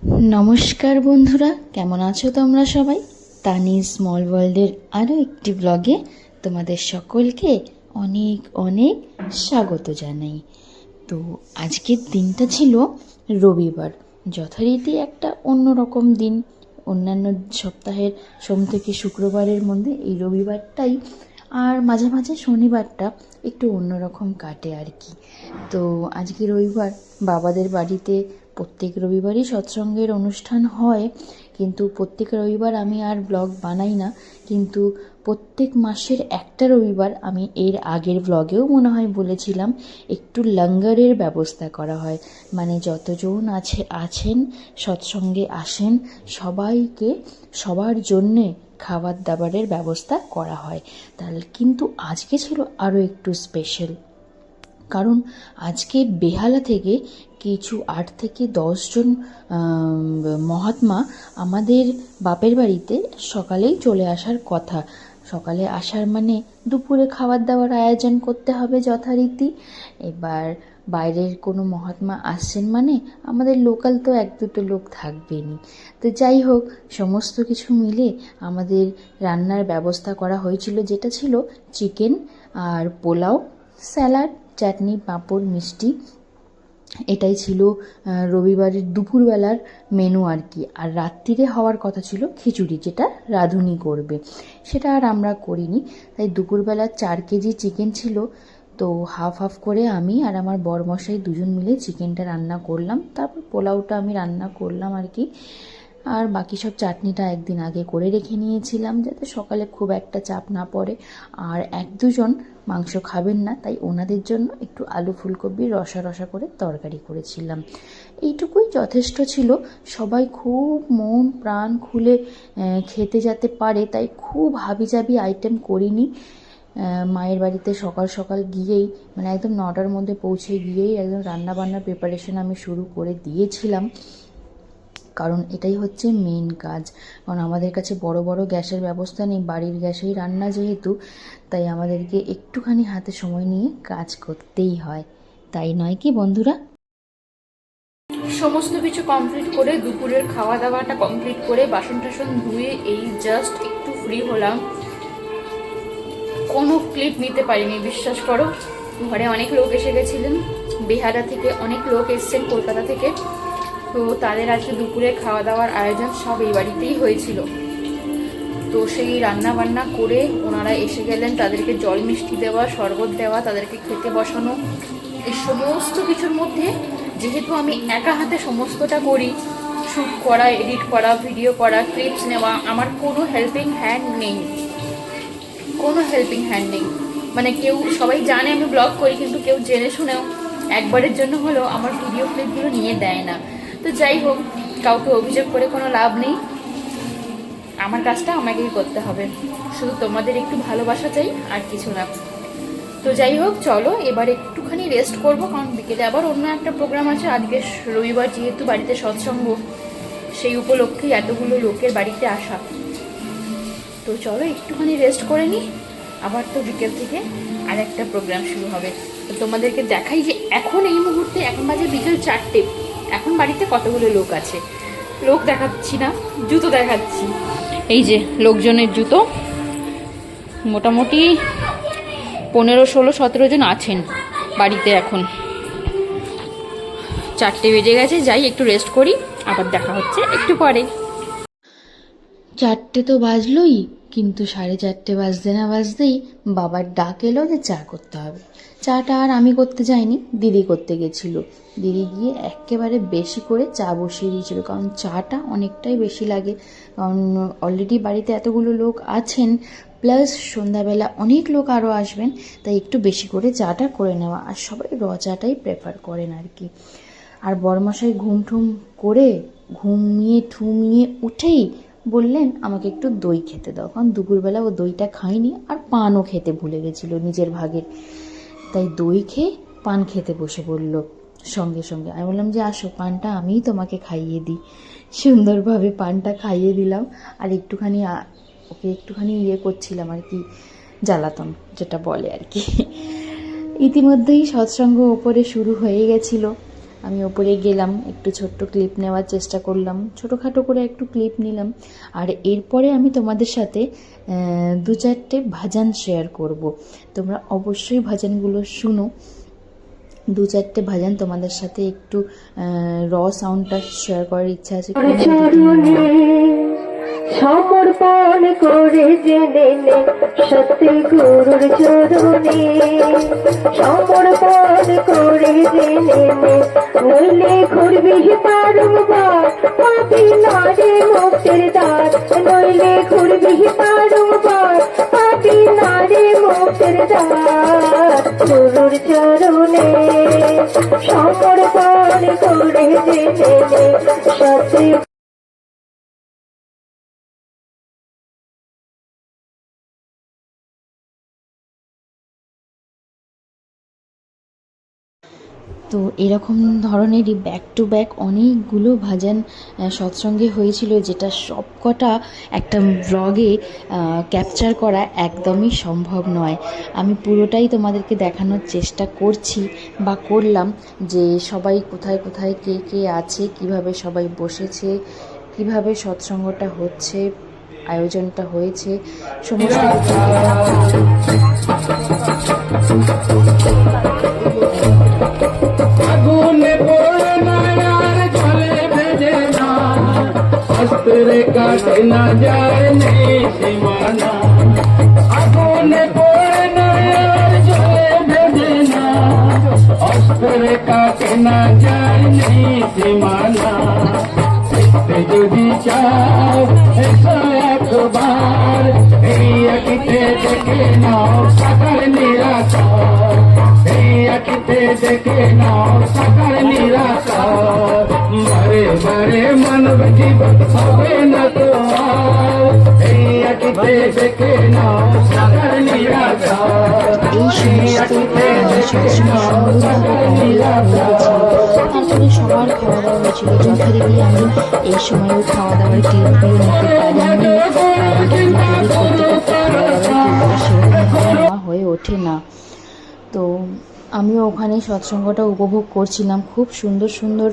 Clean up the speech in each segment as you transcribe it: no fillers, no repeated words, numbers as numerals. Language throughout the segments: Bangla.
নমস্কার বন্ধুরা, কেমন আছো তোমরা সবাই? তানি স্মল ওয়ার্ল্ডের আরও একটি ব্লগে তোমাদের সকলকে অনেক অনেক স্বাগত জানাই। তো আজকের দিনটা ছিল রবিবার, যথারীতি একটা অন্যরকম দিন। অন্যান্য সপ্তাহের সোম থেকে শুক্রবারের মধ্যে এই রবিবারটাই আর মাঝে মাঝে শনিবারটা একটু অন্যরকম কাটে আর কি। তো আজকে রবিবার, বাবাদের বাড়িতে প্রত্যেক রবিবারই সৎসঙ্গের অনুষ্ঠান হয়, কিন্তু প্রত্যেক রবিবার আমি আর ব্লগ বানাই না। কিন্তু প্রত্যেক মাসের একটা রবিবার, আমি এর আগের ব্লগেও মনে হয় বলেছিলাম, একটু লঙ্গরের ব্যবস্থা করা হয়। মানে যতজন আছেন সৎসঙ্গে আসেন সবাইকে, সবার জন্যে খাবার দাবারের ব্যবস্থা করা হয়। তাহলে কিন্তু আজকে ছিল আরও একটু স্পেশাল, কারণ আজকে বেহালা থেকে কিছু 8 থেকে 10 জন মহাত্মা আমাদের বাপের বাড়িতে সকালেই চলে আসার কথা। সকালে আসার মানে দুপুরে খাবার দাবার আয়োজন করতে হবে যথারীতি। এবার বাইরের কোনো মহাত্মা আসছেন মানে আমাদের লোকাল তো 1-2 লোক থাকবেনই। তো যাই হোক, সমস্ত কিছু মিলে আমাদের রান্নার ব্যবস্থা করা হয়েছিল, যেটা ছিল চিকেন আর পোলাও, স্যালাড, চাটনি, পাঁপড়, মিষ্টি। এটাই ছিল রবিবারের দুপুরবেলার মেনু আর কি। আর রাত্রিরে হওয়ার কথা ছিল খিচুড়ি, যেটা রাঁধুনি করবে, সেটা আর আমরা করিনি। তাই দুপুরবেলা 4 কেজি চিকেন ছিল। তো হাফ হাফ করে আমি আর আমার বরমশাই দুজন মিলে চিকেনটা রান্না করলাম, তারপর পোলাওটা আমি রান্না করলাম আর কি। আর বাকি সব চাটনিটা একদিন আগে করে রেখে নিয়েছিলাম, যাতে সকালে খুব একটা চাপ না পড়ে। আর 1-2 জন মাংস খাবেন না, তাই ওনাদের জন্য একটু আলু ফুলকপির রসা রসা করে তরকারি করেছিলাম। এইটুকুই যথেষ্ট ছিল। সবাই খুব মন প্রাণ খুলে খেতে যেতে পারে, তাই খুব হাবিজাবি আইটেম করিনি। মায়ের বাড়িতে সকাল সকাল গিয়েই, মানে একদম 9টার মধ্যে পৌঁছে গিয়েই একদম রান্নাবান্নার প্রিপারেশন আমি শুরু করে দিয়েছিলাম, কারণ এটাই হচ্ছে মেন কাজ। কারণ আমাদের কাছে বড় বড় গ্যাসের ব্যবস্থা নেই, বাড়ির গ্যাসেই রান্না যেহেতু, তাই আমাদেরকে একটুখানি হাতে সময় নিয়ে কাজ করতেই হয়, তাই নয় কি বন্ধুরা? সমস্ত কিছু কমপ্লিট করে দুপুরের খাওয়া দাওয়াটা কমপ্লিট করে বাসন টাসন ধুয়ে এই জাস্ট একটু ফ্রি হলাম। কোনো ক্লিপ নিতে পারিনি, বিশ্বাস করো। ঘরে অনেক লোক এসে গেছিলেন, বেহালা থেকে অনেক লোক এসছেন, কলকাতা থেকে। তো তাদের আজকে দুপুরে খাওয়া দাওয়ার আয়োজন সব এই বাড়িতেই হয়েছিল। তো সেই রান্না বান্না করে ওনারা এসে গেলেন, তাদেরকে জল মিষ্টি দেওয়া, শরবত দেওয়া, তাদেরকে খেতে বসানো, এই সমস্ত কিছুর মধ্যে যেহেতু আমি একা হাতে সমস্তটা করি, শ্যুট করা, এডিট করা, ভিডিও করা, ক্লিপস নেওয়া, আমার কোনো হেল্পিং হ্যান্ড নেই, কোনো হেল্পিং হ্যান্ড নেই। মানে কেউ, সবাই জানে আমি ব্লগ করি, কিন্তু কেউ জেনে শুনেও একবারের জন্য হলেও আমার ভিডিও ক্লিপগুলো নিয়ে দেয় না। তো যাই হোক, কাউকে অভিযোগ করে কোনো লাভ নেই, আমার কাজটা আমাকেই করতে হবে। শুধু তোমাদের একটু ভালোবাসা চাই, আর কিছু না। তো যাই হোক, চলো এবার একটুখানি রেস্ট করব, কারণ বিকেলে আবার অন্য একটা প্রোগ্রাম আছে। আজকে রবিবার যেহেতু বাড়িতে সৎসঙ্গ, সেই উপলক্ষেই এতগুলো লোকের বাড়িতে আসা। তো চলো একটুখানি রেস্ট করে নিই, আবার তো বিকেল থেকে আর একটা প্রোগ্রাম শুরু হবে। তো তোমাদেরকে দেখাই যে এখন এই মুহূর্তে, এখন বাজে বিকেল 4টে, এখন বাড়িতে কতগুলো লোক আছে। লোক দেখাচ্ছি না, জুতো দেখাচ্ছি। এই যে লোকজনের জুতো, মোটামুটি 15, 16, 17 জন আছেন বাড়িতে। এখন 4টে বেজে গেছে, যাই একটু রেস্ট করি, আবার দেখা হচ্ছে একটু পরে। 4টে তো বাজলোই, কিন্তু 4:30 বাজতে না বাজতেই বাবার ডাক এলো যে চা করতে হবে। চাটা আর আমি করতে যাইনি, দিদি করতে গেছিলো। দিদি গিয়ে একেবারে বেশি করে চা বসিয়ে দিয়েছিল, কারণ চাটা অনেকটাই বেশি লাগে। কারণ অলরেডি বাড়িতে এতগুলো লোক আছেন, প্লাস সন্ধ্যাবেলা অনেক লোক আরও আসবেন, তাই একটু বেশি করে চাটা করে নেওয়া। আর সবাই র চাটাই প্রেফার করেন আর কি। আর বড়মশাই ঘুমিয়ে ঠুমিয়ে উঠেই বললেন আমাকে একটু দই খেতে দাও, কারণ দুপুরবেলা ও দইটা খায়নি, আর পানও খেতে ভুলে গেছিলো নিজের ভাগের। তাই দই খেয়ে পান খেতে বসে পড়লো সঙ্গে সঙ্গে। আমি বললাম যে আসো, পানটা আমিই তোমাকে খাইয়ে দিই। সুন্দরভাবে পানটা খাইয়ে দিলাম, আর একটুখানি ওকে একটুখানি করছিলাম আর কি, জ্বালাতন যেটা বলে আর কি। ইতিমধ্যেই সৎসঙ্গ ওপরে শুরু হয়ে গেছিলো। আমি ওপরে গেলাম, একটু ছোট্ট ক্লিপ নেওয়ার চেষ্টা করলাম, ছোটোখাটো করে একটু ক্লিপ নিলাম। আর এরপরে আমি তোমাদের সাথে 2-4টে ভজন শেয়ার করব। তোমরা অবশ্যই ভজনগুলো শুনো। 2-4টে ভজন তোমাদের সাথে একটু সাউন্ডটা শেয়ার করার ইচ্ছা আছে। সমর্পণ করে জেনে নে সত্যি গুরুর চরণে, সমর্পণ করে জেনে নে, নইলে ঘুরবি বারংবার পাবি না রে মুক্তির দ্বার, নইলে ঘুরবি বারংবার পাবি না রে মুক্তির দ্বার। গুরুর চরণে সমর্পণ করে জেনে নে সত্যি। তো এরকম ধরনেরই ব্যাক টু ব্যাক অনেকগুলো ভজন সৎসঙ্গে হয়েছিল, যেটা সবকটা একটা ব্লগে ক্যাপচার করা একদমই সম্ভব নয়। আমি পুরোটাই তোমাদেরকে দেখানোর চেষ্টা করছি বা করলাম, যে সবাই কোথায় কোথায় কে কে আছে, কিভাবে সবাই বসেছে, কিভাবে সৎসঙ্গটা হচ্ছে, আয়োজনটা হয়েছে, সমস্ত अस्त्र काटे न जाए नहीं सीमाना, आगों ने बोलना यार जले भेजना, अस्त्र काटे न जाए नहीं सीमाना। যদি চাও এসো একবার এই আঁকিতে দেখে নাও সাকার নিরাকার, এই আঁকিতে দেখে নাও সাকার নিরাকার। বারে বারে মানব জীবন হবে না তো এই আঁকিতে দেখে নাও সাকার নিরাকার, এই আঁকিতে দেখে নাও সাকার নিরাকার। তারপরে সবার খাওয়া দাওয়া হয়েছিল যথারীতি। আমি এই সময়ও খাওয়া দাওয়ার ক্লিপগুলো নিতে পারিনি, করতে করতে খাওয়া দাওয়ার ক্লিপগুলো নেওয়া হয়ে ওঠে না। তো আমিও ওখানে সৎসঙ্গটা উপভোগ করছিলাম। খুব সুন্দর সুন্দর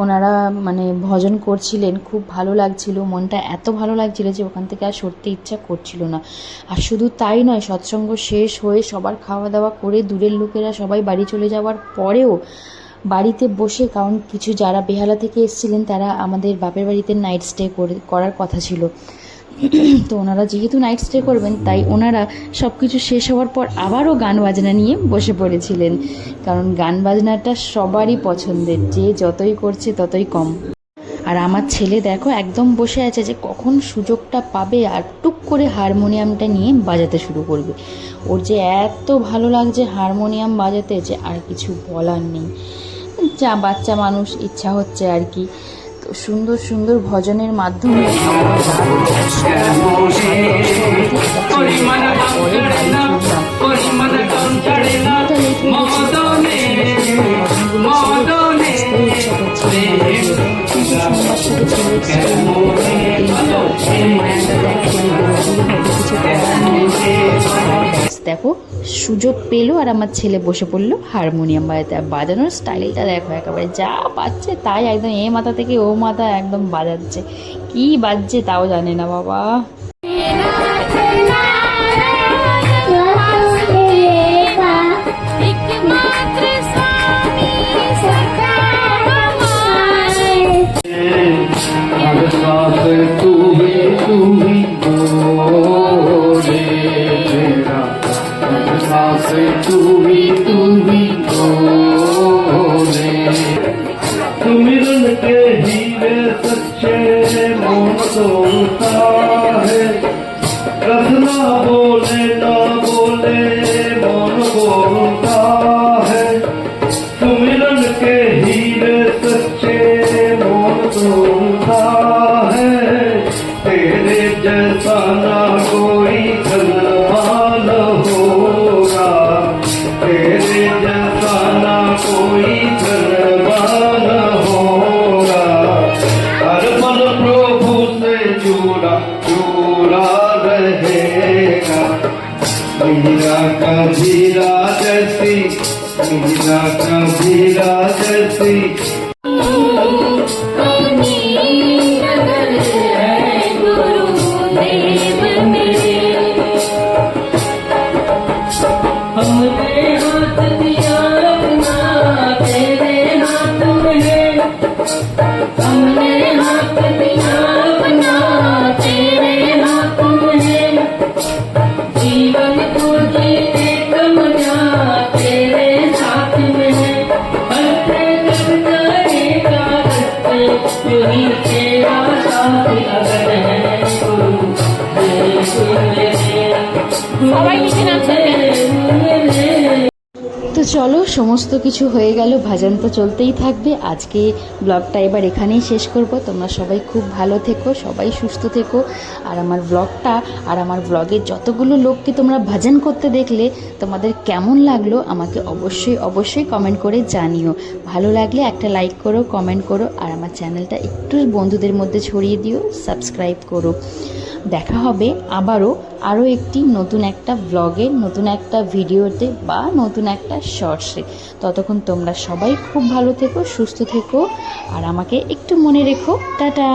ওনারা মানে ভজন করছিলেন, খুব ভালো লাগছিল, মনটা এত ভালো লাগছিল যে ওখান থেকে আর সরতে ইচ্ছা করছিল না। আর শুধু তাই নয়, সৎসঙ্গ শেষ হয়ে সবার খাওয়া দাওয়া করে দূরের লোকেরা সবাই বাড়ি চলে যাওয়ার পরেও বাড়িতে বসে, কারণ কিছু যারা বেহালা থেকে এসেছিলেন তারা আমাদের বাপের বাড়িতে নাইট স্টে করার কথা ছিল, তো ওনারা যেহেতু নাইট স্টে করবেন তাই ওনারা সব কিছু শেষ হওয়ার পর আবারও গান বাজনা নিয়ে বসে পড়েছিলেন, কারণ গান বাজনাটা সবারই পছন্দের, যে যতই করছে ততই কম। আর আমার ছেলে দেখো একদম বসে আছে যে কখন সুযোগটা পাবে আর টুক করে হারমোনিয়ামটা নিয়ে বাজাতে শুরু করবে। ওর যে এত ভালো লাগছে হারমোনিয়াম বাজাতে যে আর কিছু বলার নেই, যা বাচ্চা মানুষ ইচ্ছা হচ্ছে আর কি। তো সুন্দর সুন্দর ভজনের মাধ্যমে দেখো সুযোগ পেলো আর আমার ছেলে বসে পড়লো হারমোনিয়াম বাজাতে। আর বাজানোর স্টাইলটা দেখো, একেবারে যা বাজছে তাই একদম এ মাথা থেকে ও মাথা একদম বাজাচ্ছে, কি বাজছে তাও জানে না বাবা। सुमिरन के हीरे सच्चे मोन तोड़ता है, रखना बोले ना बोले मोन बोलता है। सुमिरन के हीरे सच्चे मोन तोड़ता है, तेरे जैसा ना कोई धनवान होगा, तेरे जैसा ना कोई धनवान होगा। हर पल प्रभु से जुड़ा जुड़ा रहेगा, मीरा का हीरा जैसी, मीरा का हीरा जैसी हमने हाथ दिया अपना तेरे हाथ में है, जीवन को जीने का मजा तेरे साथ में है, हंसते जब जाएगा रस्ते जो ही तेरा साथ अगर है तो সবাই নিচে নামছে। তো চলো, সমস্ত কিছু হয়ে গেল, ভাজান তো চলতেই থাকবে। আজকে ব্লগটা এবার এখানেই শেষ করব। তোমরা সবাই খুব ভালো থেকো, সবাই সুস্থ থেকো। আর আমার ব্লগটা আর আমার ব্লগের যতগুলো লোককে তোমরা ভাজন করতে দেখলে তোমাদের কেমন লাগলো আমাকে অবশ্যই অবশ্যই কমেন্ট করে জানিও। ভালো লাগলে একটা লাইক করো, কমেন্ট করো, আর আমার চ্যানেলটা একটু বন্ধুদের মধ্যে ছড়িয়ে দিও, সাবস্ক্রাইব করো। দেখা হবে আরও একটি নতুন একটা ব্লগে, নতুন একটা ভিডিওতে বা নতুন একটা শর্টসে। ততক্ষণ তোমরা সবাই খুব ভালো থেকো, সুস্থ থেকো, আর আমাকে একটু মনে রেখো। টাটা।